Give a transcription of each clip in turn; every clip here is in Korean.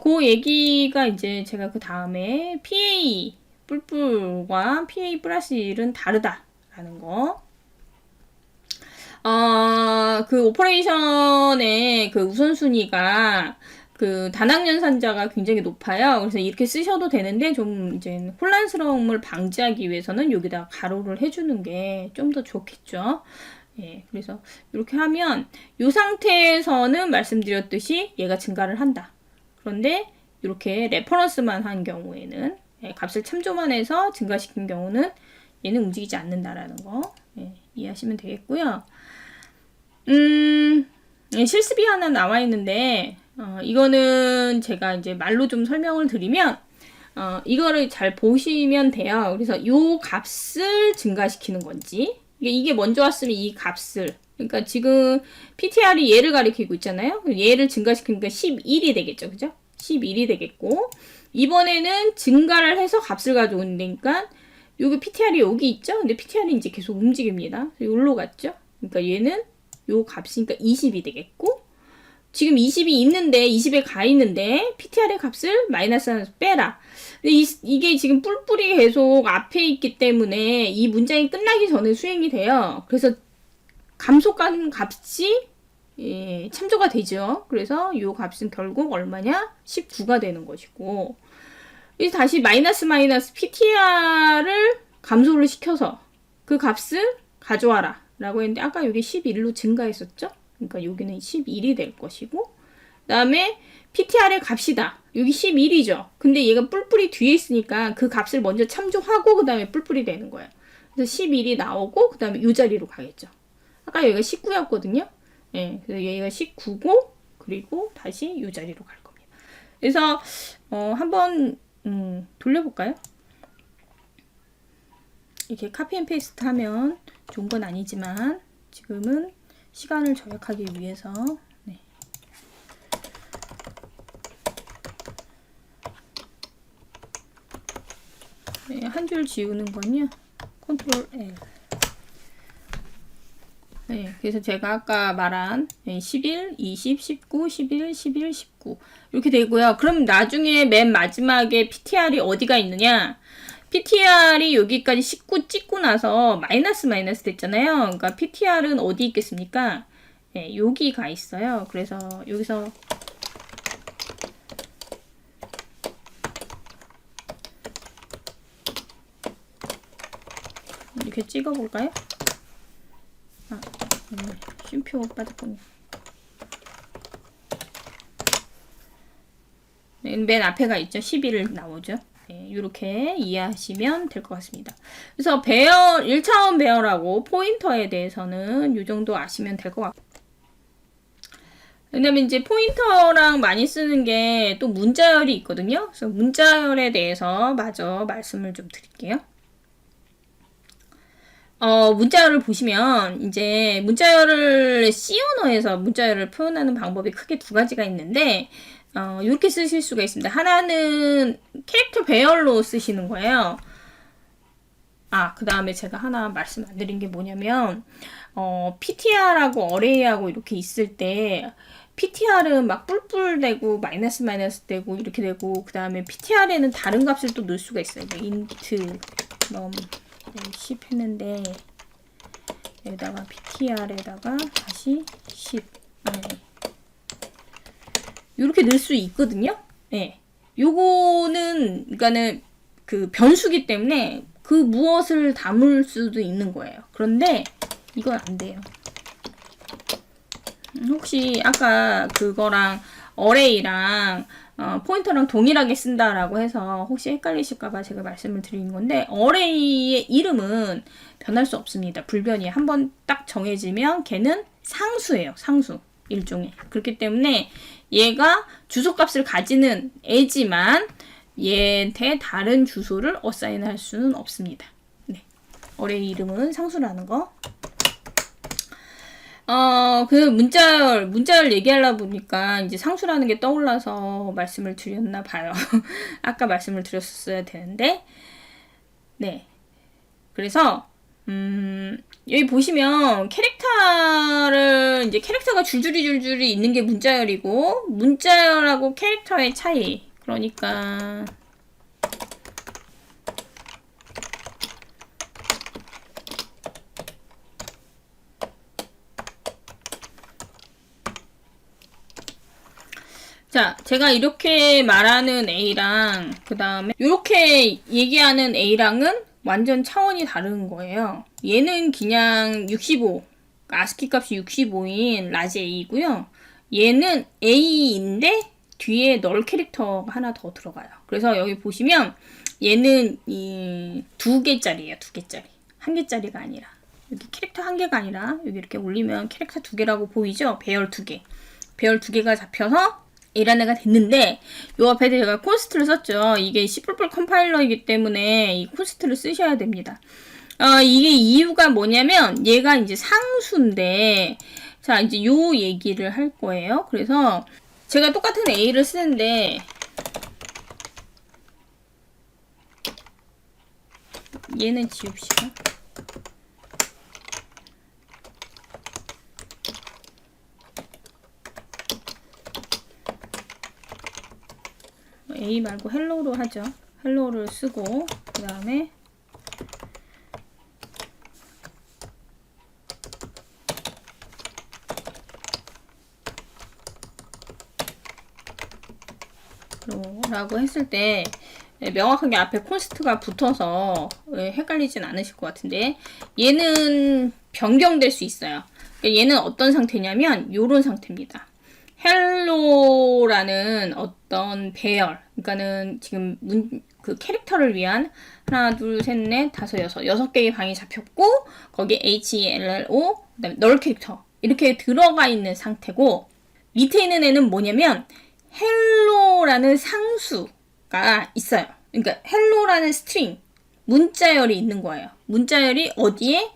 그 얘기가 이제 제가 그 다음에 PA 뿔뿔과 PA 플러스 1은 다르다라는 거. 그 오퍼레이션의 그 우선순위가 그 단학연산자가 굉장히 높아요. 그래서 이렇게 쓰셔도 되는데 좀 이제 혼란스러움을 방지하기 위해서는 여기다 가로를 해주는 게 좀 더 좋겠죠. 예, 그래서 이렇게 하면 이 상태에서는 말씀드렸듯이 얘가 증가를 한다. 그런데 이렇게 레퍼런스만 한 경우에는 값을 참조만 해서 증가시킨 경우는 얘는 움직이지 않는다라는 거 이해하시면 되겠고요. 실습이 하나 나와 있는데 이거는 제가 이제 말로 좀 설명을 드리면 이거를 잘 보시면 돼요. 그래서 요 값을 증가시키는 건지 이게 먼저 왔으면 이 값을 그러니까 지금 PTR이 얘를 가리키고 있잖아요. 얘를 증가시키니까 11이 되겠죠. 그죠? 11이 되겠고 이번에는 증가를 해서 값을 가져오니까 여기 PTR이 여기 있죠? 근데 PTR이 이제 계속 움직입니다. 여기로 갔죠? 그러니까 얘는 요 값이니까 20이 되겠고 지금 20이 있는데 20에 가 있는데 PTR의 값을 마이너스 하나 빼라. 근데 이게 지금 뿔뿔이 계속 앞에 있기 때문에 이 문장이 끝나기 전에 수행이 돼요. 그래서 감속한 값이 참조가 되죠. 그래서 이 값은 결국 얼마냐? 19가 되는 것이고 이제 다시 마이너스 PTR을 감소를 시켜서 그 값을 가져와라 라고 했는데 아까 여기 11로 증가했었죠? 그러니까 여기는 11이 될 것이고 그 다음에 PTR의 값이다. 여기 11이죠. 근데 얘가 뿔뿔이 뒤에 있으니까 그 값을 먼저 참조하고 그 다음에 뿔뿔이 되는 거예요. 그래서 11이 나오고 그 다음에 이 자리로 가겠죠. 아까 여기가 19였거든요. 예, 그래서 얘가 19고 그리고 다시 이 자리로 갈 겁니다. 그래서 한번 돌려볼까요? 이렇게 카피 앤 페이스트 하면 좋은 건 아니지만 지금은 시간을 절약하기 위해서 한 줄 지우는 건요. 컨트롤 L. 그래서 제가 아까 말한 11, 20, 19, 11, 11, 19 이렇게 되고요. 그럼 나중에 맨 마지막에 PTR이 어디가 있느냐? PTR이 여기까지 19 찍고 나서 마이너스 됐잖아요. 그러니까 PTR은 어디 있겠습니까? 여기 가 있어요. 그래서 여기서 이렇게 찍어볼까요? 쉼표 빠졌군요. 맨 앞에가 있죠. 11을 나오죠. 이렇게 이해하시면 될 것 같습니다. 그래서 배열, 1차원 배열하고 포인터에 대해서는 이 정도 아시면 될 것 같고 왜냐면 이제 포인터랑 많이 쓰는 게 또 문자열이 있거든요. 그래서 문자열에 대해서 마저 말씀을 좀 드릴게요. 문자열을 보시면 이제 문자열을 C 언어에서 문자열을 표현하는 방법이 크게 두 가지가 있는데 이렇게 쓰실 수가 있습니다. 하나는 캐릭터 배열로 쓰시는 거예요. 그 다음에 제가 하나 말씀 안 드린 게 뭐냐면 PTR하고 어레이하고 이렇게 있을 때 PTR은 막 뿔뿔 되고 마이너스 되고 이렇게 되고 그 다음에 PTR에는 다른 값을 또 넣을 수가 있어요. 인트 num 10 했는데 여기다가 PTR에다가 다시 10 이렇게 넣을 수 있거든요. 요거는 그러니까는 그 변수기 때문에 그 무엇을 담을 수도 있는 거예요. 그런데 이건 안 돼요. 혹시 아까 그거랑 어레이랑 포인터랑 동일하게 쓴다라고 해서 혹시 헷갈리실까봐 제가 말씀을 드리는 건데 어레이의 이름은 변할 수 없습니다. 불변이에요. 한번 딱 정해지면 걔는 상수예요. 상수. 일종의. 그렇기 때문에 얘가 주소값을 가지는 애지만 얘한테 다른 주소를 어사인할 수는 없습니다. 어레이 이름은 상수라는 거. 그 문자열 얘기하려 보니까 이제 상수라는 게 떠올라서 말씀을 드렸나 봐요. 아까 말씀을 드렸었어야 되는데. 그래서 여기 보시면 캐릭터를 이제 캐릭터가 줄줄이 있는 게 문자열이고 문자열하고 캐릭터의 차이. 그러니까 자, 제가 이렇게 말하는 A랑 그 다음에 이렇게 얘기하는 A랑은 완전 차원이 다른 거예요. 얘는 그냥 65, 아스키 값이 65인 라지 A이고요. 얘는 A인데 뒤에 널 캐릭터가 하나 더 들어가요. 그래서 여기 보시면 얘는 이 2개짜리예요. 2개짜리. 1개짜리가 아니라. 여기 캐릭터 1개가 아니라 여기 이렇게 올리면 캐릭터 2개라고 보이죠? 배열 2개. 배열 2개가 잡혀서 이런 애가 됐는데 요 앞에 제가 콘스트를 썼죠. 이게 C++ 컴파일러이기 때문에 이 콘스트를 쓰셔야 됩니다. 이게 이유가 뭐냐면 얘가 이제 상수인데 자 이제 요 얘기를 할 거예요. 그래서 제가 똑같은 A를 쓰는데 얘는 지웁시다. A 말고 헬로로 하죠. 헬로를 쓰고 그 다음에 라고 했을 때 명확하게 앞에 콘스트가 붙어서 헷갈리진 않으실 것 같은데 얘는 변경될 수 있어요. 얘는 어떤 상태냐면 요런 상태입니다. 헬로라는 어떤 배열, 그러니까는 지금 그 캐릭터를 위한 하나, 둘, 셋, 넷, 다섯, 여섯 개의 방이 잡혔고 거기에 HELLO, 그다음에 널 캐릭터 이렇게 들어가 있는 상태고 밑에 있는 애는 뭐냐면 헬로라는 상수가 있어요. 그러니까 헬로라는 스트링, 문자열이 있는 거예요. 문자열이 어디에?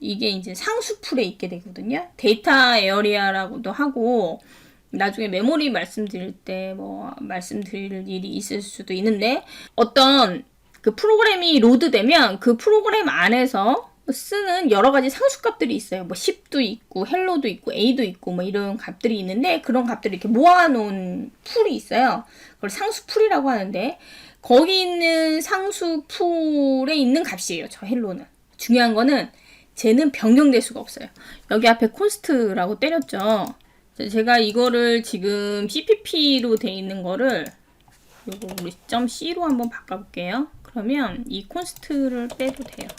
이게 이제 상수풀에 있게 되거든요. 데이터 에어리아라고도 하고, 나중에 메모리 말씀드릴 때 말씀드릴 일이 있을 수도 있는데, 어떤 그 프로그램이 로드되면 그 프로그램 안에서 쓰는 여러 가지 상수값들이 있어요. 10도 있고, 헬로도 있고, A도 있고, 이런 값들이 있는데, 그런 값들을 이렇게 모아놓은 풀이 있어요. 그걸 상수풀이라고 하는데, 거기 있는 상수풀에 있는 값이에요. 저 헬로는. 중요한 거는 쟤는 변경될 수가 없어요. 여기 앞에 콘스트라고 때렸죠. 제가 이거를 지금 CPP로 돼 있는 거를 요거 우리 .c로 한번 바꿔볼게요. 그러면 이 콘스트를 빼도 돼요.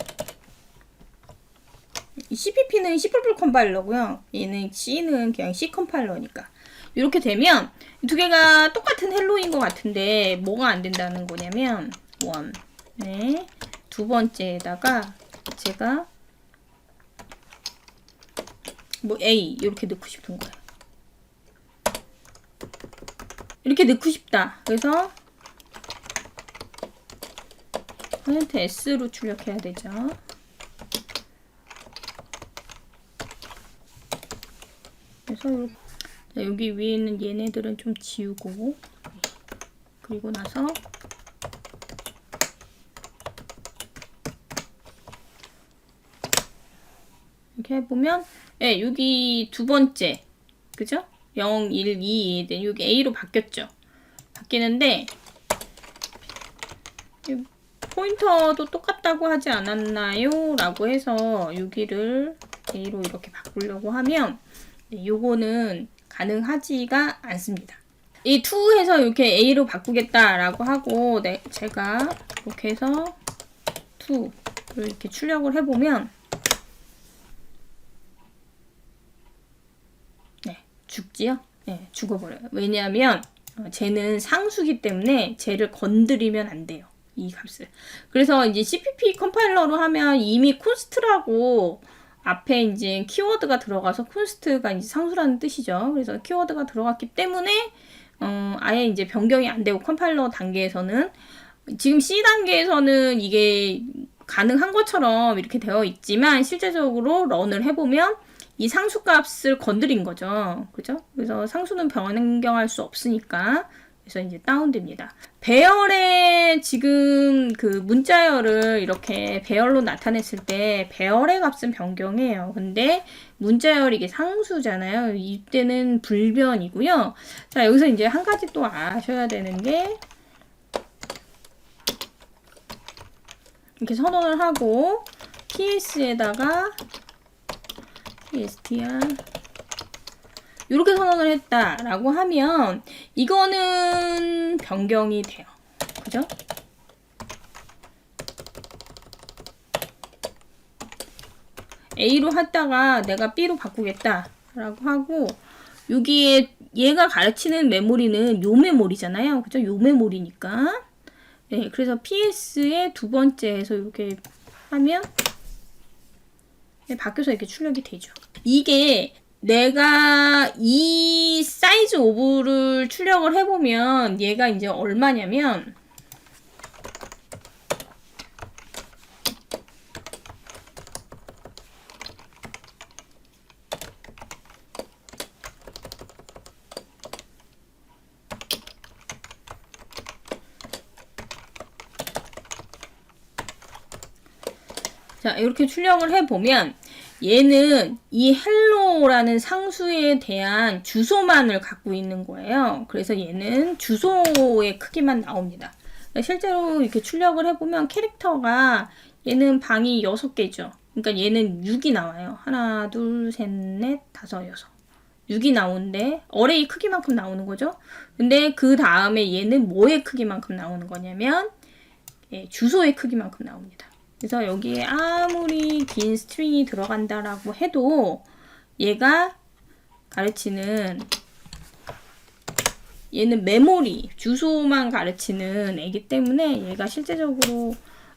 이 CPP는 C++ 컴파일러고요. 얘는 C는 그냥 C 컴파일러니까. 이렇게 되면 두 개가 똑같은 헬로인 것 같은데 뭐가 안 된다는 거냐면 네, 두 번째에다가 제가 A 이렇게 넣고 싶은 거예요. 이렇게 넣고 싶다. 그래서 %s로 출력해야 되죠. 그래서 여기 위에 있는 얘네들은 좀 지우고 그리고 나서 이렇게 해보면 여기 두 번째 그죠? 0, 1, 2 여기 A로 바뀌었죠. 바뀌는데 포인터도 똑같다고 하지 않았나요? 라고 해서 여기를 A로 이렇게 바꾸려고 하면 요거는 가능하지가 않습니다. 이 to 해서 이렇게 A로 바꾸겠다라고 하고 제가 이렇게 해서 to를 이렇게 출력을 해보면 죽지요? 네, 죽어버려요. 왜냐하면 쟤는 상수기 때문에 쟤를 건드리면 안 돼요. 이 값을. 그래서 이제 CPP 컴파일러로 하면 이미 콘스트라고 앞에 이제 키워드가 들어가서 콘스트가 이제 상수라는 뜻이죠. 그래서 키워드가 들어갔기 때문에 아예 이제 변경이 안 되고 컴파일러 단계에서는 지금 C 단계에서는 이게 가능한 것처럼 이렇게 되어 있지만 실제적으로 런을 해보면 이 상수값을 건드린 거죠. 그죠? 그래서 상수는 변경할 수 없으니까 그래서 이제 다운됩니다. 배열에 지금 그 문자열을 이렇게 배열로 나타냈을 때 배열의 값은 변경해요. 근데 문자열이 이게 상수잖아요. 이때는 불변이고요. 자, 여기서 이제 한 가지 또 아셔야 되는 게 이렇게 선언을 하고 PS에다가 PSTR 이렇게 선언을 했다라고 하면 이거는 변경이 돼요. 그죠? A로 했다가 내가 B로 바꾸겠다라고 하고 여기에 얘가 가르치는 메모리는 요 메모리잖아요. 그죠? 요 메모리니까. 네, 그래서 PS의 두 번째에서 이렇게 하면 네, 바뀌어서 이렇게 출력이 되죠. 이게 내가 이 사이즈 오브를 출력을 해보면 얘가 이제 얼마냐면 자, 이렇게 출력을 해보면 얘는 이 헬로라는 상수에 대한 주소만을 갖고 있는 거예요. 그래서 얘는 주소의 크기만 나옵니다. 실제로 이렇게 출력을 해보면 캐릭터가 얘는 방이 6개죠. 그러니까 얘는 6이 나와요. 하나, 둘, 셋, 넷, 다섯, 여섯. 6이 나오는데 어레이 크기만큼 나오는 거죠. 근데 그 다음에 얘는 뭐의 크기만큼 나오는 거냐면 주소의 크기만큼 나옵니다. 그래서 여기에 아무리 긴 스트링이 들어간다라고 해도 얘가 가르치는 얘는 메모리 주소만 가르치는 애기 때문에 얘가 실제적으로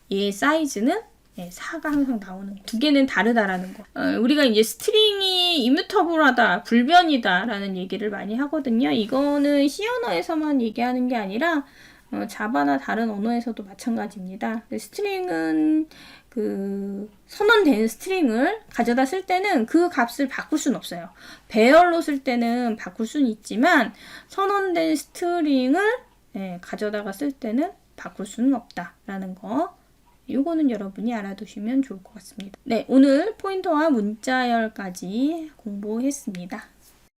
얘 사이즈는 4가 항상 나오는 거. 두 개는 다르다라는 거. 우리가 이제 스트링이 이뮤터블하다, 불변이다 라는 얘기를 많이 하거든요. 이거는 C 언어에서만 얘기하는 게 아니라 자바나 다른 언어에서도 마찬가지입니다. 스트링은 그 선언된 스트링을 가져다 쓸 때는 그 값을 바꿀 수는 없어요. 배열로 쓸 때는 바꿀 수는 있지만 선언된 스트링을 가져다가 쓸 때는 바꿀 수는 없다라는 거. 이거는 여러분이 알아두시면 좋을 것 같습니다. 네, 오늘 포인터와 문자열까지 공부했습니다.